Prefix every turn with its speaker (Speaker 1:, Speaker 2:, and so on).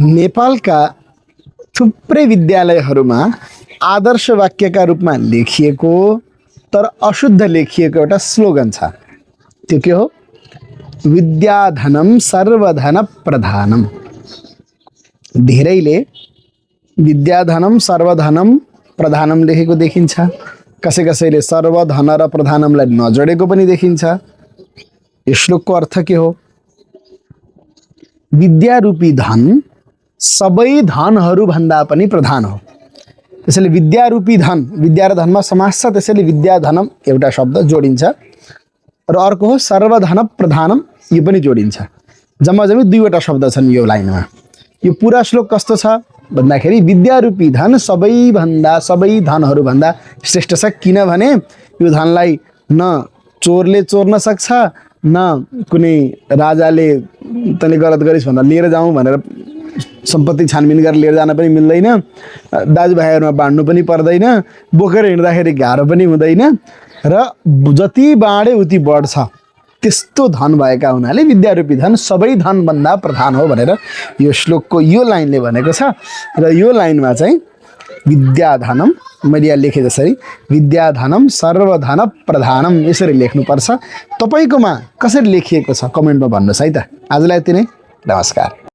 Speaker 1: नेपालका थुप्रै विद्यालयहरूमा आदर्श वाक्यका रूपमा लेखिएको तर अशुद्ध लेखिएको एउटा स्लोगन छ। त्यो के हो? विद्याधनम सर्वधन प्रधानम। धेरैले विद्याधनम सर्वधनम प्रधानम लेखेको देखिन्छ, कसैले सर्वधन र प्रधानमलाई नजोडेको पनि देखिन्छ। यो श्लोकको अर्थ के हो? विद्यारूपी धन सबै धनहरूभन्दा पनि प्रधान हो। त्यसैले विद्यारूपी धन, विद्या र धनमा समास छ, त्यसैले विद्याधनम एउटा शब्द जोडिन्छ र अर्को हो सर्वधन प्रधानम, यो पनि जोडिन्छ। जम्मा दुईवटा शब्द छन् यो लाइनमा। यो पुरा श्लोक कस्तो छ भन्दाखेरि विद्यारूपी धन सबै धनहरूभन्दा श्रेष्ठ छ, किनभने यो धनलाई न चोरले चोर्न सक्छ, न कुनै राजाले तँले गलत गरिस् भनेर लिएर जाउँ भनेर सम्पत्ति छानबिन गरेर लिएर जान पनि मिल्दैन, दाजुभाइहरूमा बाँड्नु पनि पर्दैन, बोकेर हिँड्दाखेरि गाह्रो पनि हुँदैन र जति बाँडे उति बढ्छ, त्यस्तो धन भएका हुनाले विद्यारूपी धन सबै धनभन्दा प्रधान हो भनेर यो श्लोकको यो लाइनले भनेको छ। र यो लाइनमा चाहिँ विद्याधनम, मैले यहाँ लेखे जसरी विद्याधनम सर्वधन प्रधानम यसरी लेख्नुपर्छ। तपाईँकोमा कसरी लेखिएको छ कमेन्टमा भन्नुहोस् है त। आजलाई यति नै, नमस्कार।